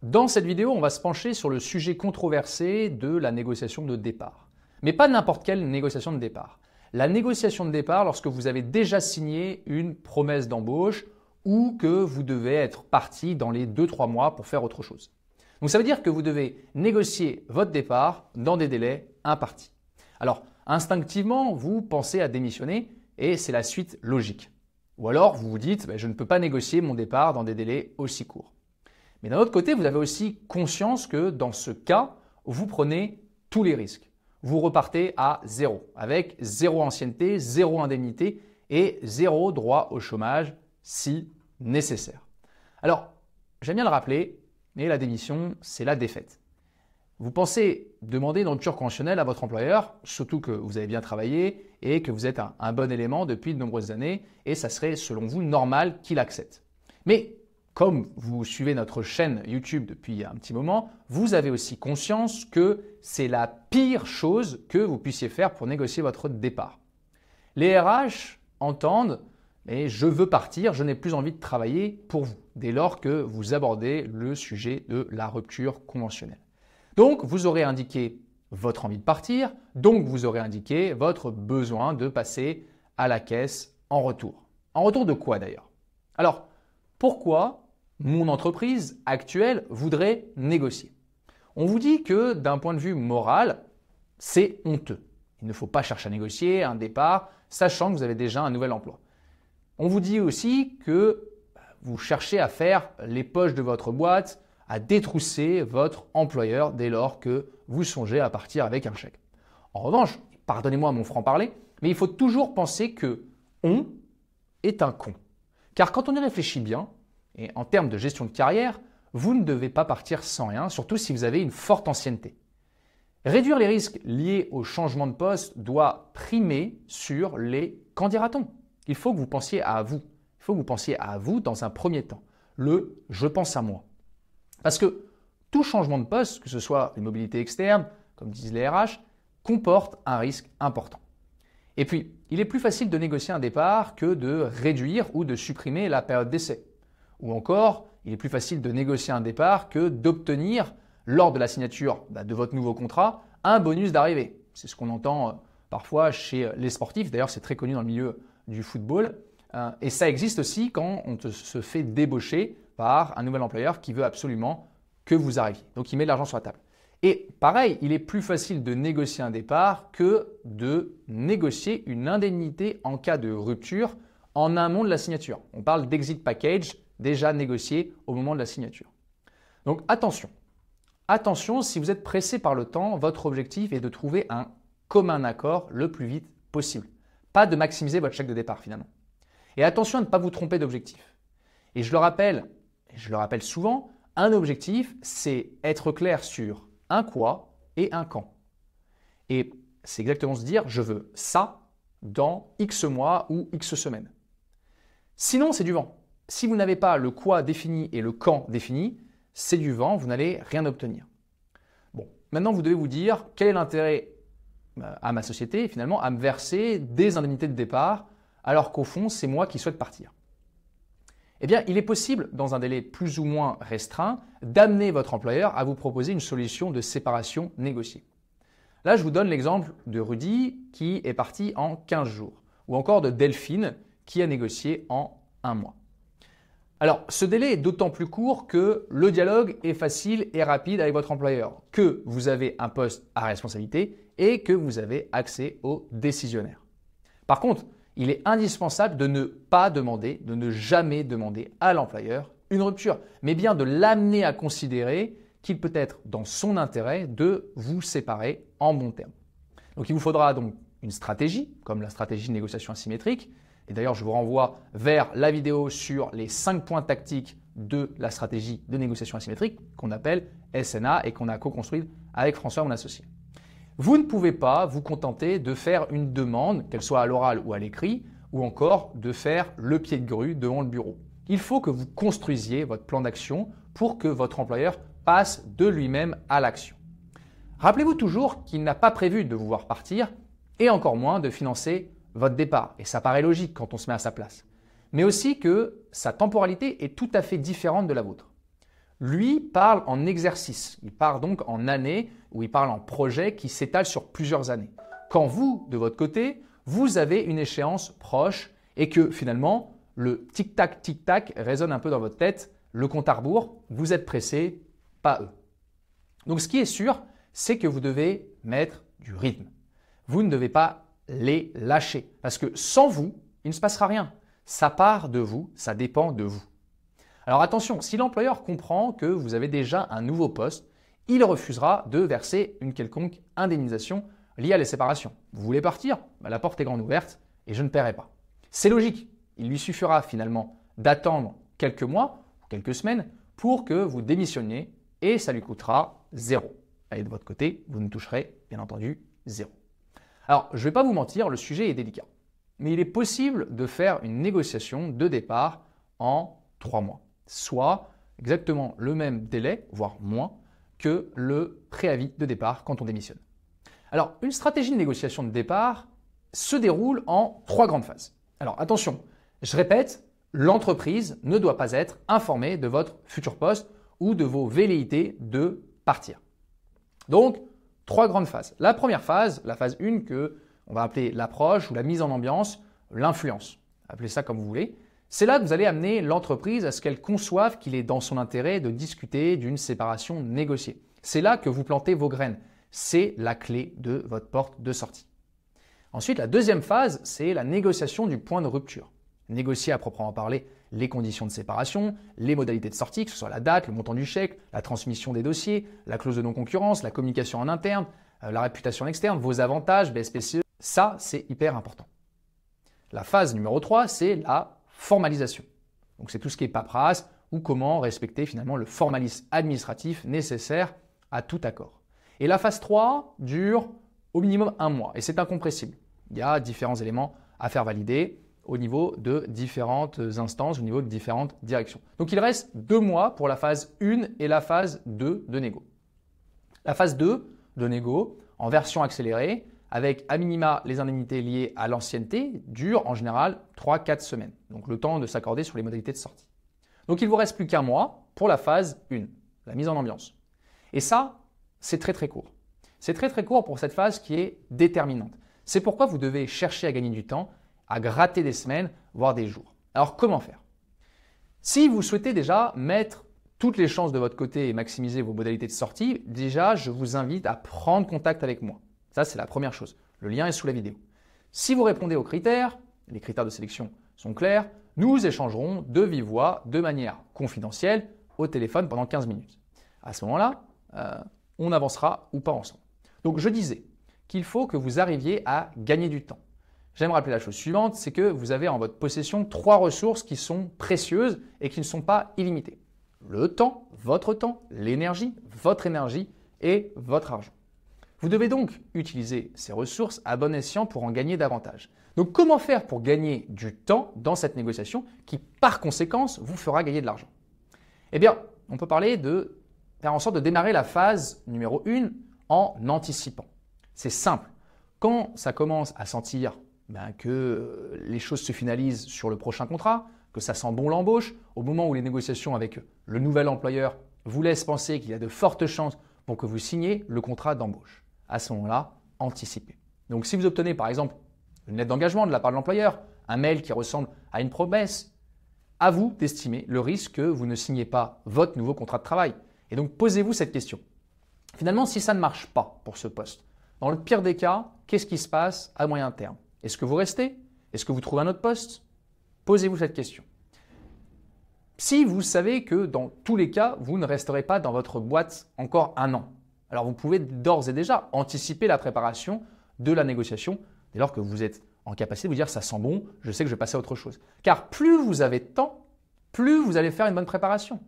Dans cette vidéo, on va se pencher sur le sujet controversé de la négociation de départ. Mais pas n'importe quelle négociation de départ. La négociation de départ lorsque vous avez déjà signé une promesse d'embauche ou que vous devez être parti dans les 2-3 mois pour faire autre chose. Donc ça veut dire que vous devez négocier votre départ dans des délais impartis. Alors instinctivement, vous pensez à démissionner et c'est la suite logique. Ou alors vous vous dites je ne peux pas négocier mon départ dans des délais aussi courts. Mais d'un autre côté, vous avez aussi conscience que dans ce cas, vous prenez tous les risques. Vous repartez à zéro, avec zéro ancienneté, zéro indemnité et zéro droit au chômage si nécessaire. Alors, j'aime bien le rappeler, mais la démission, c'est la défaite. Vous pensez demander une rupture conventionnelle à votre employeur, surtout que vous avez bien travaillé et que vous êtes un bon élément depuis de nombreuses années, et ça serait selon vous normal qu'il accepte. Mais comme vous suivez notre chaîne YouTube depuis un petit moment, vous avez aussi conscience que c'est la pire chose que vous puissiez faire pour négocier votre départ. Les RH entendent « mais je veux partir, je n'ai plus envie de travailler pour vous » dès lors que vous abordez le sujet de la rupture conventionnelle. Donc, vous aurez indiqué votre envie de partir, donc vous aurez indiqué votre besoin de passer à la caisse en retour. En retour de quoi d'ailleurs? Alors, pourquoi mon entreprise actuelle voudrait négocier? On vous dit que d'un point de vue moral, c'est honteux. Il ne faut pas chercher à négocier un départ, sachant que vous avez déjà un nouvel emploi. On vous dit aussi que vous cherchez à faire les poches de votre boîte, à détrousser votre employeur dès lors que vous songez à partir avec un chèque. En revanche, pardonnez-moi mon franc-parler, mais il faut toujours penser que « on » est un con. Car quand on y réfléchit bien, et en termes de gestion de carrière, vous ne devez pas partir sans rien, surtout si vous avez une forte ancienneté. Réduire les risques liés au changement de poste doit primer sur les « qu'en dira-t-on ». Il faut que vous pensiez à vous. Il faut que vous pensiez à vous dans un premier temps. Le « je pense à moi ». Parce que tout changement de poste, que ce soit une mobilité externe, comme disent les RH, comporte un risque important. Et puis, il est plus facile de négocier un départ que de réduire ou de supprimer la période d'essai. Ou encore, il est plus facile de négocier un départ que d'obtenir, lors de la signature de votre nouveau contrat, un bonus d'arrivée. C'est ce qu'on entend parfois chez les sportifs. D'ailleurs, c'est très connu dans le milieu du football. Et ça existe aussi quand on se fait débaucher par un nouvel employeur qui veut absolument que vous arriviez. Donc, il met de l'argent sur la table. Et pareil, il est plus facile de négocier un départ que de négocier une indemnité en cas de rupture en amont de la signature. On parle d'exit package déjà négocié au moment de la signature. Donc attention. Attention, si vous êtes pressé par le temps, votre objectif est de trouver un commun accord le plus vite possible. Pas de maximiser votre chèque de départ finalement. Et attention à ne pas vous tromper d'objectif. Et je le rappelle souvent, un objectif, c'est être clair sur un quoi et un quand. Et c'est exactement se dire, je veux ça dans X mois ou X semaines. Sinon, c'est du vent. Si vous n'avez pas le quoi défini et le quand défini, c'est du vent, vous n'allez rien obtenir. Bon, maintenant vous devez vous dire quel est l'intérêt à ma société finalement à me verser des indemnités de départ alors qu'au fond c'est moi qui souhaite partir. Eh bien, il est possible, dans un délai plus ou moins restreint, d'amener votre employeur à vous proposer une solution de séparation négociée. Là, je vous donne l'exemple de Rudy qui est parti en 15 jours ou encore de Delphine qui a négocié en 1 mois. Alors, ce délai est d'autant plus court que le dialogue est facile et rapide avec votre employeur, que vous avez un poste à responsabilité et que vous avez accès aux décisionnaires. Par contre, il est indispensable de ne pas demander, de ne jamais demander à l'employeur une rupture, mais bien de l'amener à considérer qu'il peut être dans son intérêt de vous séparer en bons termes. Donc, il vous faudra donc une stratégie, comme la stratégie de négociation asymétrique. Et d'ailleurs, je vous renvoie vers la vidéo sur les 5 points tactiques de la stratégie de négociation asymétrique qu'on appelle SNA et qu'on a co-construite avec François, mon associé. Vous ne pouvez pas vous contenter de faire une demande, qu'elle soit à l'oral ou à l'écrit, ou encore de faire le pied de grue devant le bureau. Il faut que vous construisiez votre plan d'action pour que votre employeur passe de lui-même à l'action. Rappelez-vous toujours qu'il n'a pas prévu de vous voir partir et encore moins de financer votre départ. Et ça paraît logique quand on se met à sa place. Mais aussi que sa temporalité est tout à fait différente de la vôtre. Lui parle en exercice, il parle donc en années ou il parle en projet qui s'étale sur plusieurs années. Quand vous, de votre côté, vous avez une échéance proche et que finalement, le tic-tac, tic-tac résonne un peu dans votre tête, le compte à rebours, vous êtes pressé, pas eux. Donc ce qui est sûr, c'est que vous devez mettre du rythme. Vous ne devez pas les lâcher parce que sans vous, il ne se passera rien. Ça part de vous, ça dépend de vous. Alors attention, si l'employeur comprend que vous avez déjà un nouveau poste, il refusera de verser une quelconque indemnisation liée à la séparation. Vous voulez partir? La porte est grande ouverte et je ne paierai pas. C'est logique. Il lui suffira finalement d'attendre quelques mois ou quelques semaines pour que vous démissionniez et ça lui coûtera 0. Et de votre côté, vous ne toucherez bien entendu 0. Alors, je ne vais pas vous mentir, le sujet est délicat. Mais il est possible de faire une négociation de départ en 3 mois. Soit exactement le même délai, voire moins, que le préavis de départ quand on démissionne. Alors, une stratégie de négociation de départ se déroule en 3 grandes phases. Alors, attention, je répète, l'entreprise ne doit pas être informée de votre futur poste ou de vos velléités de partir. Donc, 3 grandes phases. La première phase, la phase 1 que on va appeler l'approche ou la mise en ambiance, l'influence. Appelez ça comme vous voulez. C'est là que vous allez amener l'entreprise à ce qu'elle conçoive qu'il est dans son intérêt de discuter d'une séparation négociée. C'est là que vous plantez vos graines. C'est la clé de votre porte de sortie. Ensuite, la deuxième phase, c'est la négociation du point de rupture. Négocier à proprement parler les conditions de séparation, les modalités de sortie, que ce soit la date, le montant du chèque, la transmission des dossiers, la clause de non-concurrence, la communication en interne, la réputation externe, vos avantages, BSPCE. Ça, c'est hyper important. La phase numéro 3, c'est la formalisation. Donc, c'est tout ce qui est paperasse ou comment respecter finalement le formalisme administratif nécessaire à tout accord. Et la phase 3 dure au minimum 1 mois et c'est incompressible. Il y a différents éléments à faire valider au niveau de différentes instances, au niveau de différentes directions. Donc, il reste 2 mois pour la phase 1 et la phase 2 de négo. La phase 2 de négo, en version accélérée, avec à minima les indemnités liées à l'ancienneté, dure en général 3-4 semaines. Donc, le temps de s'accorder sur les modalités de sortie. Donc, il ne vous reste plus qu'1 mois pour la phase 1, la mise en ambiance. Et ça, c'est très très court. C'est très très court pour cette phase qui est déterminante. C'est pourquoi vous devez chercher à gagner du temps, à gratter des semaines, voire des jours. Alors, comment faire? Si vous souhaitez déjà mettre toutes les chances de votre côté et maximiser vos modalités de sortie, déjà, je vous invite à prendre contact avec moi. Ça, c'est la première chose. Le lien est sous la vidéo. Si vous répondez aux critères, les critères de sélection sont clairs, nous échangerons de vive voix, de manière confidentielle, au téléphone pendant 15 minutes. À ce moment-là, on avancera ou pas ensemble. Donc, je disais qu'il faut que vous arriviez à gagner du temps. J'aime rappeler la chose suivante, c'est que vous avez en votre possession 3 ressources qui sont précieuses et qui ne sont pas illimitées. Le temps, l'énergie, votre énergie et votre argent. Vous devez donc utiliser ces ressources à bon escient pour en gagner davantage. Donc, comment faire pour gagner du temps dans cette négociation qui, par conséquence, vous fera gagner de l'argent? Eh bien, on peut parler de faire en sorte de démarrer la phase numéro 1 en anticipant. C'est simple. Quand ça commence à sentir que les choses se finalisent sur le prochain contrat, que ça sent bon l'embauche, au moment où les négociations avec le nouvel employeur vous laissent penser qu'il y a de fortes chances pour que vous signiez le contrat d'embauche. À ce moment-là, anticipez. Donc, si vous obtenez par exemple une lettre d'engagement de la part de l'employeur, un mail qui ressemble à une promesse, à vous d'estimer le risque que vous ne signez pas votre nouveau contrat de travail. Et donc, posez-vous cette question. Finalement, si ça ne marche pas pour ce poste, dans le pire des cas, qu'est-ce qui se passe à moyen terme? Est-ce que vous restez? Est-ce que vous trouvez un autre poste? Posez-vous cette question. Si vous savez que dans tous les cas, vous ne resterez pas dans votre boîte encore 1 an, alors vous pouvez d'ores et déjà anticiper la préparation de la négociation dès lors que vous êtes en capacité de vous dire ça sent bon, je sais que je vais passer à autre chose. Car plus vous avez de temps, plus vous allez faire une bonne préparation.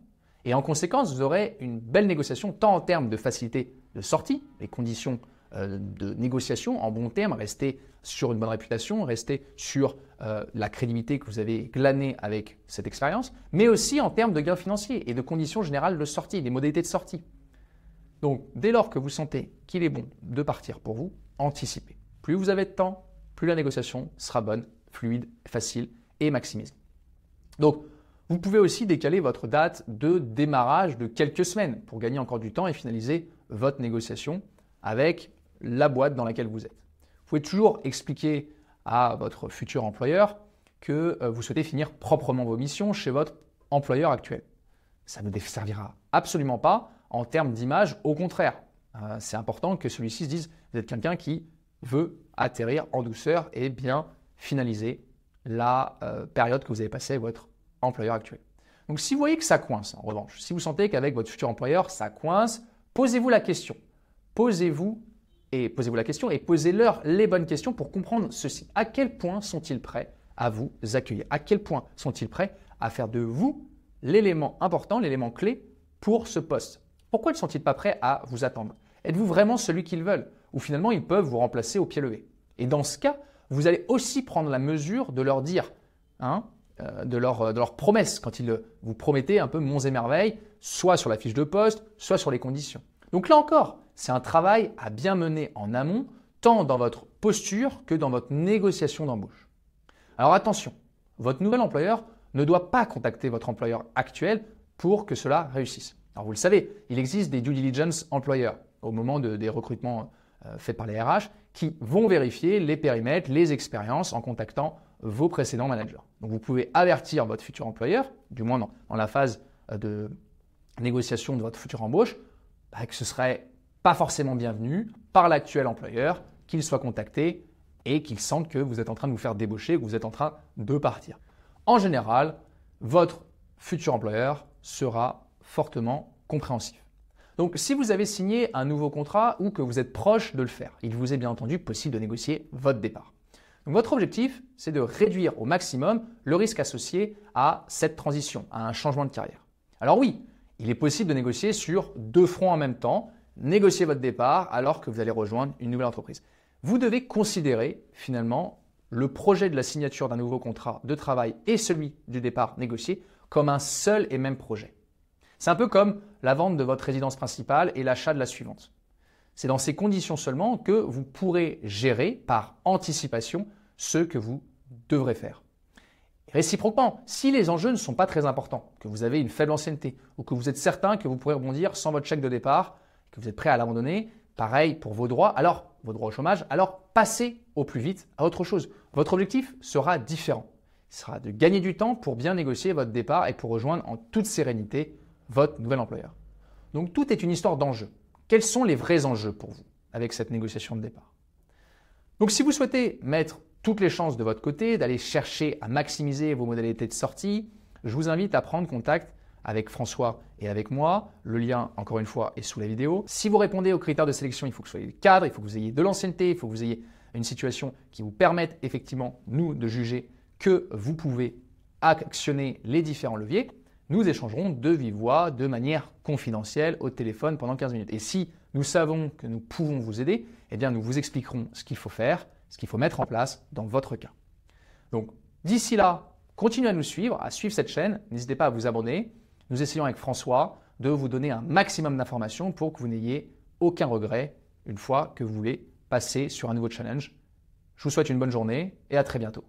Et en conséquence, vous aurez une belle négociation tant en termes de facilité de sortie, les conditions de négociation en bon terme, rester sur une bonne réputation, rester sur la crédibilité que vous avez glanée avec cette expérience, mais aussi en termes de gains financiers et de conditions générales de sortie, les modalités de sortie. Donc, dès lors que vous sentez qu'il est bon de partir pour vous, anticipez. Plus vous avez de temps, plus la négociation sera bonne, fluide, facile et maximisée. Donc, Vous pouvez aussi décaler votre date de démarrage de quelques semaines pour gagner encore du temps et finaliser votre négociation avec la boîte dans laquelle vous êtes. Vous pouvez toujours expliquer à votre futur employeur que vous souhaitez finir proprement vos missions chez votre employeur actuel. Ça ne vous desservira absolument pas en termes d'image, au contraire. C'est important que celui-ci se dise vous êtes quelqu'un qui veut atterrir en douceur et bien finaliser la période que vous avez passée avec votre employeur actuel. Donc si vous voyez que ça coince, en revanche, si vous sentez qu'avec votre futur employeur, ça coince, posez-vous la question. Posez-vous la question et posez-leur les bonnes questions pour comprendre ceci. À quel point sont-ils prêts à vous accueillir? À quel point sont-ils prêts à faire de vous l'élément important, l'élément clé pour ce poste? Pourquoi ne sont-ils pas prêts à vous attendre? Êtes-vous vraiment celui qu'ils veulent? Ou finalement, ils peuvent vous remplacer au pied levé? Et dans ce cas, vous allez aussi prendre la mesure de leur dire, de leur promesses, quand ils vous promettez un peu monts et merveilles, soit sur la fiche de poste, soit sur les conditions. Donc là encore, c'est un travail à bien mener en amont, tant dans votre posture que dans votre négociation d'embauche. Alors attention, votre nouvel employeur ne doit pas contacter votre employeur actuel pour que cela réussisse. Alors vous le savez, il existe des due diligence employeurs au moment des recrutements faits par les RH qui vont vérifier les périmètres, les expériences en contactant vos précédents managers. Donc vous pouvez avertir votre futur employeur, du moins dans la phase de négociation de votre future embauche, que ce serait pas forcément bienvenu par l'actuel employeur qu'il soit contacté et qu'il sente que vous êtes en train de vous faire débaucher, que vous êtes en train de partir. En général, votre futur employeur sera fortement compréhensif. Donc, si vous avez signé un nouveau contrat ou que vous êtes proche de le faire, il vous est bien entendu possible de négocier votre départ. Donc, votre objectif, c'est de réduire au maximum le risque associé à cette transition, à un changement de carrière. Alors oui, il est possible de négocier sur deux fronts en même temps, négocier votre départ alors que vous allez rejoindre une nouvelle entreprise. Vous devez considérer finalement le projet de la signature d'un nouveau contrat de travail et celui du départ négocié comme un seul et même projet. C'est un peu comme la vente de votre résidence principale et l'achat de la suivante. C'est dans ces conditions seulement que vous pourrez gérer par anticipation ce que vous devrez faire. Et réciproquement, si les enjeux ne sont pas très importants, que vous avez une faible ancienneté ou que vous êtes certain que vous pourrez rebondir sans votre chèque de départ, que vous êtes prêt à l'abandonner, pareil pour vos droits, alors vos droits au chômage, alors passez au plus vite à autre chose. Votre objectif sera différent. Il sera de gagner du temps pour bien négocier votre départ et pour rejoindre en toute sérénité votre nouvel employeur. Donc tout est une histoire d'enjeux. Quels sont les vrais enjeux pour vous avec cette négociation de départ? Donc si vous souhaitez mettre toutes les chances de votre côté, d'aller chercher à maximiser vos modalités de sortie, je vous invite à prendre contact avec François et avec moi. Le lien, encore une fois, est sous la vidéo. Si vous répondez aux critères de sélection, il faut que vous soyez cadre, il faut que vous ayez de l'ancienneté, il faut que vous ayez une situation qui vous permette effectivement, nous, de juger que vous pouvez actionner les différents leviers. Nous échangerons de vive voix, de manière confidentielle, au téléphone pendant 15 minutes. Et si nous savons que nous pouvons vous aider, eh bien nous vous expliquerons ce qu'il faut faire, ce qu'il faut mettre en place dans votre cas. Donc d'ici là, continuez à nous suivre, à suivre cette chaîne. N'hésitez pas à vous abonner. Nous essayons avec François de vous donner un maximum d'informations pour que vous n'ayez aucun regret une fois que vous voulez passer sur un nouveau challenge. Je vous souhaite une bonne journée et à très bientôt.